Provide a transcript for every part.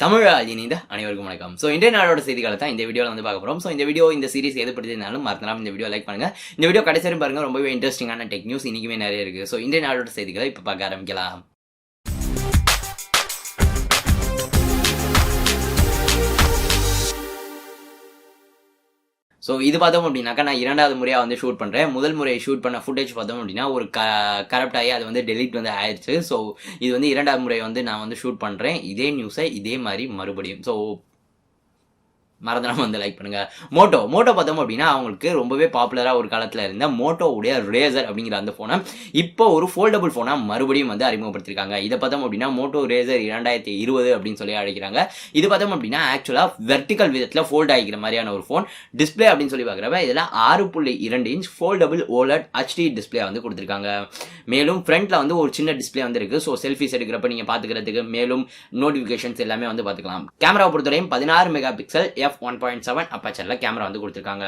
தமிழால் இணைந்த அனைவருக்கும் வணக்கம். ஸோ இன்றைய நாளோட செய்திகளை தான் இந்த வீடியோவில் வந்து பார்க்க போகிறோம். ஸோ இந்த வீடியோ இந்த சீரிஸ் எது படுத்தினாலும் மறந்துடாம இந்த வீடியோ லைக் பண்ணுங்க. இந்த வீடியோ கடைசி வரைக்கும் பாருங்க, ரொம்பவே இன்ட்ரெஸ்டிங்கான டெக் நியூஸ் இன்னைக்குமே நிறைய இருக்கு. ஸோ இன்றைய நாளோட செய்திகளை இப்போ பார்க்க ஆரம்பிக்கலாம். ஸோ இது பார்த்தோம் அப்படின்னாக்கா நான் இரண்டாவது முறையாக வந்து ஷூட் பண்ணுறேன். முதல் முறையை ஷூட் பண்ண ஃபுட்டேஜ் பார்த்தோம் அப்படின்னா ஒரு கரப்ட் ஆகி அது வந்து டெலிட் வந்து ஆயிடுச்சு. ஸோ இது வந்து இரண்டாவது முறை வந்து நான் வந்து ஷூட் பண்ணுறேன். இதே நியூஸை இதே மாதிரி மறுபடியும் மறந்துடாம வந்து லைக் பண்ணுங்க. மோட்டோ பார்த்தோம் அப்படின்னா அவங்களுக்கு ரொம்பவே பாப்புலராக ஒரு காலத்தில் இருந்த மோட்டோவுடைய ரேசர் அப்படிங்கிற அந்த ஃபோனை இப்போ ஒரு ஃபோல்டபுள் ஃபோனாக மறுபடியும் வந்து அறிமுகப்படுத்திருக்காங்க. இதை பார்த்தோம் அப்படின்னா மோட்டோ ரேசர் 2020 அப்படின்னு சொல்லி அழைக்கிறாங்க. இது பார்த்தோம் அப்படின்னா ஆக்சுவலாக வெர்டிக்கல் விதத்தில் ஃபோல்ட் ஆகிக்கிற மாதிரியான ஒரு ஃபோன். டிஸ்பிளே அப்படின்னு சொல்லி பார்க்குறப்ப இதில் 6.2 inch foldable OLED HD display வந்து கொடுத்துருக்காங்க. மேலும் ஃப்ரண்ட்டில் வந்து ஒரு சின்ன டிஸ்பிளே வந்து இருக்குது. ஸோ செல்ஃபிஸ் எடுக்கிறப்ப நீங்கள் பார்த்துக்கிறதுக்கு மேலும் நோட்டிஃபிகேஷன்ஸ் எல்லாமே வந்து பார்த்துக்கலாம். கேமரா பொறுத்தவரையும் 16 மெகா பிக்சல் f1.7 அப்பச்சர்ல கேமரா வந்து கொடுத்துருக்காங்க.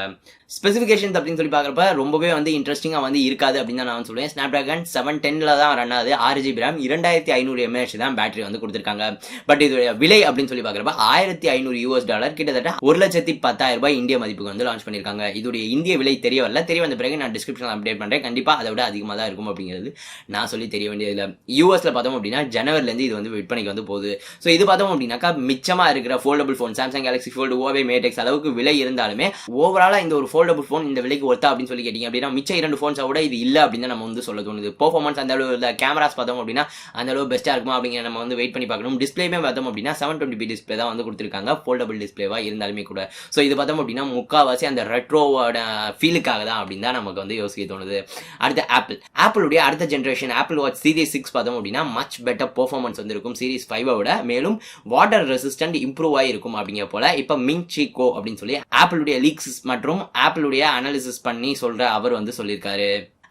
ஸ்பெசிஃபிகேஷன்ஸ் அப்படின்னு சொல்லி பார்க்குறப்ப ரொம்பவே வந்து இன்ட்ரெஸ்டிங்காக வந்து இருக்காது அப்படின்னு தான் நான் சொல்லுவேன். ஸ்னாப்டிராகன் 710 தான் ரன் ஆகுது. 6GB RAM 2500 mAh தான் பேட்டரி வந்து கொடுத்துருக்காங்க. பட் இதோட விலை அப்படின்னு சொல்லி பார்க்குறப்ப $1500 கிட்டத்தட்ட 1,10,000 ரூபாய் இந்திய மதிப்புக்கு வந்து லான்ச் பண்ணியிருக்காங்க. இதோடைய இந்திய விலை தெரிய வந்த பிறகு நான் டிஸ்கிரிப்ஷனில் அப்டேட் பண்ணுறேன். கண்டிப்பாக அதை விட அதிகமாக தான் இருக்கும் அப்படிங்கிறது நான் சொல்லி தெரிய வேண்டியதில்லை. யூஎஸ்ல பார்த்தோம் அப்படின்னா ஜனவரிலேருந்து இது வந்து விற்பனைக்கு வந்து போகுது. ஸோ இது பார்த்தோம் அப்படின்னாக்கா மிச்சமாக இருக்கிற foldable phone Samsung Galaxy Fold Huawei Mate X அளவுக்கு விலை இருந்தாலுமே ஓவராலா இந்த ஒரு ஃபோல்டபுள் ஃபோன் இந்த விலைக்கு ஒர்த்தா அப்படின்னு சொல்லி கேட்டீங்க அப்படின்னா மிச்ச 2 ஃபோன்ஸை விட இது இல்லை அப்படின்னு நம்ம வந்து சொல்ல தோணுது. பெர்ஃபார்மன்ஸ் அந்த அளவு இல்லை, கேமராஸ் பார்த்தோம் அப்படின்னா அந்த அளவு பெஸ்ட்டாக இருக்குமா அப்படிங்கிற நம்ம வந்து வெயிட் பண்ணி பார்க்கணும். டிஸ்பிளேமே பார்த்தோம் அப்படின்னா 720p டிஸ்பிளே தான் வந்து கொடுத்துருக்காங்க, ஃபோல்டபுள் டிஸ்பிளேவா இருந்தாலுமே கூட. ஸோ இது பார்த்தோம் அப்படின்னா முக்கால்வாசி அந்த ரெட்ரோவோட ஃபீலுக்காக தான் அப்படின்னு தான் நமக்கு வந்து யோசிக்க தோணுது. அடுத்து ஆப்பிளுடைய அடுத்த ஜென்ரேஷன் ஆப்பிள் வாட்ச் சீரிஸ் 6 பார்த்தோம் அப்படின்னா மச் பெட்டர் பெர்ஃபார்மன்ஸ் வந்து இருக்கும் சீரிஸ் 5 விட. மேலும் வாட்டர் ரெசிஸ்டன்ட் இம்ப்ரூவ் ஆகிருக்கும் அப்படிங்கிற போல இப்போ மிங்சிகோ அப்படின்னு சொல்லி ஆப்பிளுடைய லீக்ஸ் மற்றும் ஆப்பிளுடைய அனாலிசிஸ் பண்ணி சொல்ற அவர் வந்து சொல்லியிருக்காரு.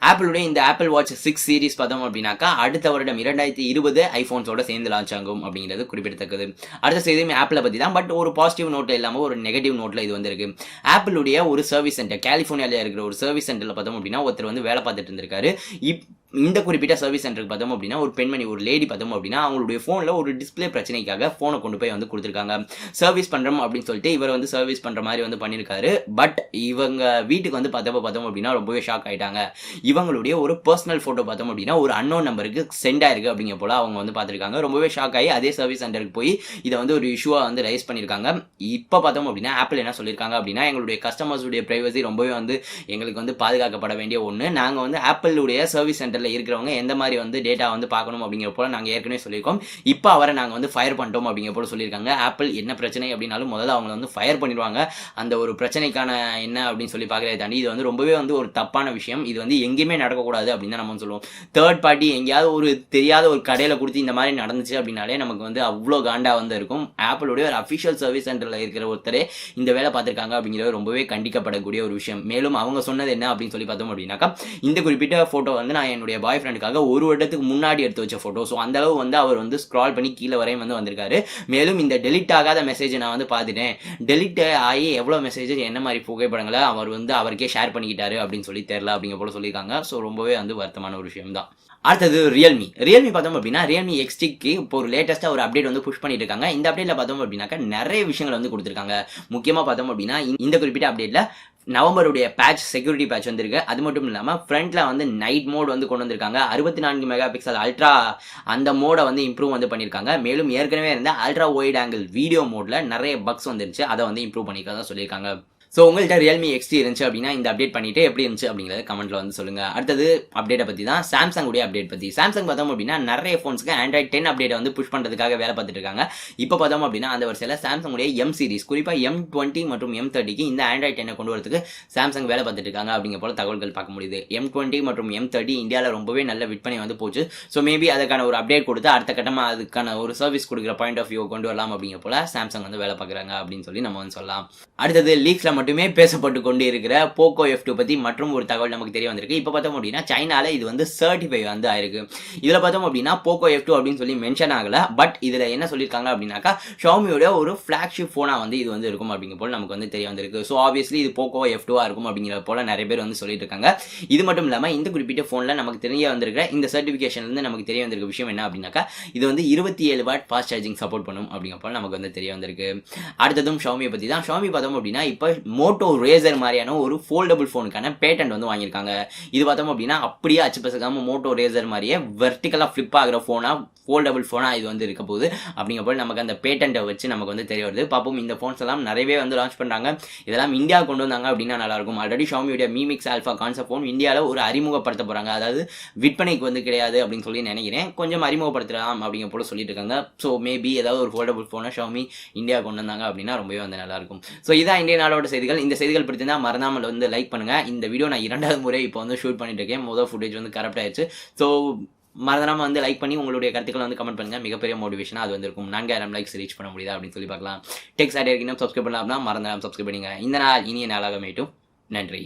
ஆப்பிளுடைய இந்த ஆப்பிள் வாட்ச் 6 சீரிஸ் பார்த்தோம் அப்படின்னாக்கா அடுத்த வருடம் 2020 ஐஃபோன்ஸோட சேர்ந்து லான்ச் ஆகும் அப்படிங்கிறது குறிப்பிடத்தக்கது. அடுத்த செய்தியும் ஆப்பிளை பற்றி தான், பட் ஒரு பாசிட்டிவ் நோட்டில் இல்லாமல் ஒரு நெகட்டிவ் நோட்டில் இது வந்து இருக்கு. ஆப்பிளுடைய ஒரு சர்வீஸ் சென்டர் கலிஃபோர்னியாவில் இருக்கிற ஒரு சர்வீஸ் சென்டரில் பார்த்தோம் அப்படின்னா ஒருத்தர் வந்து வேலை பார்த்துட்டு இருந்திருக்காரு. இந்த குறிப்பிட்ட சர்வீஸ் சென்டருக்கு பார்த்தோம் அப்படின்னா ஒரு பெண்மணி ஒரு லேடி பார்த்தோம் அப்படின்னா அவங்களுடைய ஃபோனில் ஒரு டிஸ்பிளே பிரச்சனைக்காக ஃபோனை கொண்டு போய் வந்து கொடுத்துருக்காங்க. சர்வீஸ் பண்ணுறோம் அப்படின்னு சொல்லிட்டு இவர் வந்து சர்வீஸ் பண்ணுற மாதிரி வந்து பண்ணியிருக்காரு. பட் இவங்க வீட்டுக்கு வந்து பார்த்தோம் அப்படின்னா ரொம்பவே ஷாக் ஆகிட்டாங்க. இவங்களுடைய ஒரு பர்சனல் ஃபோட்டோ பார்த்தோம் அப்படின்னா ஒரு அன்னோன் நம்பருக்கு சென்ட் ஆயிருக்கு அப்படிங்கிற போல அவங்க வந்து பார்த்துருக்காங்க. ரொம்பவே ஷாக் ஆகி அதே சர்வீஸ் சென்டருக்கு போய் இதை வந்து ஒரு இஷ்யூவாக வந்து ரைஸ் பண்ணியிருக்காங்க. இப்போ பார்த்தோம் அப்படின்னா ஆப்பிள் என்ன சொல்லியிருக்காங்க அப்படின்னா எங்களுடைய கஸ்டமர்ஸுடைய ப்ரைவசி ரொம்பவே வந்து எங்களுக்கு வந்து பாதுகாக்கப்பட வேண்டிய ஒன்று. நாங்கள் வந்து ஆப்பிளுடைய சர்வீஸ் சென்டர் இருக்கிறவங்க எந்த மாதிரி வந்து டேட்டா வந்து பார்க்கணும் அப்படிங்கிற போல நாங்கள் ஏற்கனவே சொல்லியிருக்கோம். இப்போ அவரை நாங்கள் வந்து ஃபயர் பண்ணிட்டோம் அப்படிங்கிற போல சொல்லியிருக்காங்க. ஆப்பிள் என்ன பிரச்சனை அப்படின்னாலும் முதல்ல அவங்களை வந்து ஃபயர் பண்ணிடுவாங்க. அந்த ஒரு பிரச்சனைக்கான என்ன அப்படின்னு சொல்லி பார்க்கறதை தாண்டி இது வந்து ரொம்பவே வந்து ஒரு தப்பான விஷயம். இது வந்து எங்கேயுமே நடக்கக்கூடாது அப்படின்னு தான் நம்ம சொல்லுவோம். தேர்ட் பார்ட்டி எங்கேயாவது ஒரு தெரியாத ஒரு கடையில் கொடுத்து இந்த மாதிரி நடந்துச்சு அப்படின்னாலே நமக்கு வந்து அவ்வளோ காண்டா வந்து இருக்கும். ஆப்பிளுடைய ஒரு அஃபிஷியல் சர்வீஸ் சென்டரில் இருக்கிற ஒருத்தரே இந்த வேலை பார்த்துருக்காங்க அப்படிங்கிறது ரொம்பவே கண்டிக்கப்படக்கூடிய ஒரு விஷயம். மேலும் அவங்க சொன்னது என்ன அப்படின்னு சொல்லி பார்த்தோம் அப்படின்னாக்கா இந்த குறிப்பிட்ட ஃபோட்டோ வந்து நான் என்னுடைய பாய் ஃப்ரெண்டுக்காக ஒரு வருடத்துக்கு முன்னாடி எடுத்து வச்ச ஃபோட்டோ. ஸோ அந்த அளவு வந்து அவர் வந்து ஸ்க்ரால் பண்ணி கீழே வரையும் வந்து வந்திருக்காரு. மேலும் இந்த டெலிட் ஆகாத மெசேஜை நான் வந்து பார்த்துட்டேன். டெலிட் ஆகி எவ்வளோ மெசேஜ் என்ன மாதிரி புகைப்படங்களை அவர் வந்து அவருக்கே ஷேர் பண்ணிக்கிட்டாரு அப்படின்னு சொல்லி தெரியல அப்படிங்கிற போல சொல்லியிருக்காங்க. ஸோ ரொம்பவே வந்து வருத்தமான ஒரு விஷயம் தான். அடுத்தது ரியல்மி பார்த்தோம் அப்படின்னா ரியல்மி எக்ஸ்டிக்கு இப்போ ஒரு லேட்டஸ்ட்டாக ஒரு அப்டேட் வந்து புஷ் பண்ணிட்டு இருக்காங்க. இந்த அப்டேட்டில் பார்த்தோம் அப்படின்னாக்கா நிறைய விஷயங்கள் வந்து கொடுத்துருக்காங்க. முக்கியமாக பார்த்தோம் அப்படின்னா இந்த குறிப்பிட்ட அப்டேட்டில் நவம்பருடைய பேட்ச் செக்யூரிட்டி பேட்ச் வந்திருக்கு. அது மட்டும் இல்லாமல் ஃப்ரண்ட்டில் வந்து நைட் மோட் வந்து கொண்டு வந்திருக்காங்க. 64 மெகா பிக்சல் அல்ட்ரா அந்த மோடை வந்து இம்ப்ரூவ் வந்து பண்ணியிருக்காங்க. மேலும் ஏற்கனவே இருந்த அல்ட்ரா ஒயிட் ஆங்கிள் வீடியோ மோடில் நிறைய பக்ஸ் வந்துருச்சு, அதை வந்து இம்ப்ரூவ் பண்ணிக்கிறதா சொல்லியிருக்காங்க. ஸோ உங்கள்கிட்ட ரியல்மி எக்ஸ்டி இருந்துச்சு அப்படின்னா இந்த அப்டேட் பண்ணிட்டு எப்படி இருந்துச்சு அப்படிங்கிறத கமெண்ட்ல வந்து சொல்லுங்க. அடுத்தது அப்டேட்டை பற்றி தான் சாம்சங் உடைய அப்டேட் பற்றி. சாம்சங் பார்த்தோம் அப்படின்னா நிறைய ஃபோன்ஸ்க்கு Android 10 அப்டேட்டை வந்து புஷ் பண்ணுறதுக்காக வேலை பார்த்துட்டு இருக்காங்க. இப்போ பார்த்தோம் அப்படின்னா அந்த வருஷத்தில் சாம்சங் உடைய M சீரிஸ் குறிப்பாக M20 மற்றும் M30க்கு இந்த Android 10 கொண்டு வரதுக்கு சாம்சங் வேலை பார்த்துட்டு இருக்காங்க அப்படிங்கிற போல தகவல்கள் பார்க்க முடியுது. M20 மற்றும் M30 இந்தியாவில் ரொம்பவே நல்ல விற்பனை வந்து போச்சு. ஸோ மேபி அதுக்கான ஒரு அப்டேட் கொடுத்து அடுத்த கட்டமாக அதுக்கான ஒரு சர்வீஸ் கொடுக்குற பாயிண்ட் ஆஃப் வியூ கொண்டு வரலாம் அப்படிங்கிற போல சாம்சங் வந்து வேலை பார்க்குறாங்க அப்படின்னு சொல்லி நம்ம வந்து சொல்லலாம். அடுத்தது லீக்ஸில் மட்டுமே பேசப்பட்டு கொண்டு இருக்கிற போக்கோ F2 பத்தி மற்றும் ஒரு தகவல் நமக்கு தெரிய வந்திருக்கு. இப்போ பார்த்தோம் அப்படின்னா சைனால இது வந்து சர்டிஃபை வந்து ஆயிருக்கு. இதுல பார்த்தோம் அப்படின்னா போக்கோ F2 அப்படின்னு சொல்லி மென்ஷன் ஆகல. பட் இதுல என்ன சொல்லியிருக்காங்க அப்படின்னாக்கா ஷாமியோட ஒரு ஃபிளாக்ஷிப் போனா வந்து இது வந்து இருக்கும் அப்படிங்கிற போல நமக்கு வந்து தெரிய வந்திருக்கு. ஸோ ஆப்வியஸ்லி இது போக்கோ F2 இருக்கும் அப்படிங்கிற போல நிறைய பேர் வந்து சொல்லிட்டு இருக்காங்க. இது மட்டும் இல்லாம இந்த குறிப்பிட்ட போன்ல நமக்கு தெரிய வந்திருக்கிற இந்த சர்டிஃபிகேஷன்ல இருந்து நமக்கு தெரிய வந்திருக்க விஷயம் என்ன அப்படின்னாக்கா இது வந்து 27 வாட் ஃபாஸ்ட் சார்ஜிங் சப்போர்ட் பண்ணும் அப்படிங்கிற போல நமக்கு வந்து தெரிய வந்திருக்கு. அடுத்ததும் ஷாமியை பத்தி தான். ஷாமி பார்த்தோம் அப்படின்னா இப்போ மோட்டோ ரேசர் மாதிரியான ஒரு ஃபோல்டபுள் ஃபோனுக்கான பேட்டன்ட் வந்து வாங்கியிருக்காங்க. இது பார்த்தோம் அப்படின்னா அப்படியே அச்சு பசக்காம மோட்டோ ரேசர் மாதிரியே வெர்டிகலா ஃபிளிப் ஆகிற ஃபோனா ஃபோல்டபுள் ஃபோனா இது வந்து இருக்க போகுது அப்படிங்கிற போல நமக்கு அந்த பேட்டன்ட்டை வச்சு நமக்கு வந்து தெரிய வருது. பார்ப்போம் இந்த ஃபோன்ஸ் எல்லாம் நிறையவே வந்து லான்ச் பண்றாங்க. இதெல்லாம் இந்தியா கொண்டு வந்தாங்க அப்படின்னா நல்லா இருக்கும். ஆல்ரெடி ஷாமியோட மீமிக்ஸ் ஆல்ஃபா கான்செப்ட் ஃபோன் இந்தியாவில் ஒரு அறிமுகப்படுத்த போறாங்க. அதாவது விற்பனைக்கு வந்து கிடையாது அப்படின்னு சொல்லி நினைக்கிறேன். கொஞ்சம் அறிமுகப்படுத்தலாம் அப்படிங்கிற போல சொல்லிட்டு இருக்காங்க. ஸோ மேபி ஏதாவது ஒரு ஃபோல்டபுள் ஃபோனை ஷாமி இந்தியா கொண்டு வந்தாங்க அப்படின்னா ரொம்பவே வந்து நல்லா இருக்கும். ஸோ இதான் இந்திய நாளோட செய்திகள். இந்த செய்திகள் பிடிச்சிருந்தா மறந்தாமல் வந்து லைக் பண்ணுங்க. இந்த வீடியோ நான் 2வது முறை இப்போ வந்து ஷூட் பண்ணிட்டு இருக்கேன். முதல் ஃபுட்டேஜ் வந்து கரெக்ட் ஆயிடுச்சு. ஸோ மறந்துடாம வந்து லைக் பண்ணி உங்களுடைய கருத்துக்களை வந்து கமெண்ட் பண்ணுங்க. மிகப்பெரிய மோட்டிவேஷனா அது வந்து இருக்கும். 4000 லைக்ஸ் ரீச் பண்ண முடியுதா அப்படின்னு சொல்லி பார்க்கலாம். டெக் சாட்டியர் இன்னும் சப்ஸ்கிரைப் பண்ணலாம் அப்படின்னா மறந்துடாம சப்ஸ்கிரைப் பண்ணுங்க. இந்த நாள் இனிய நாளாக மேட்டும். நன்றி.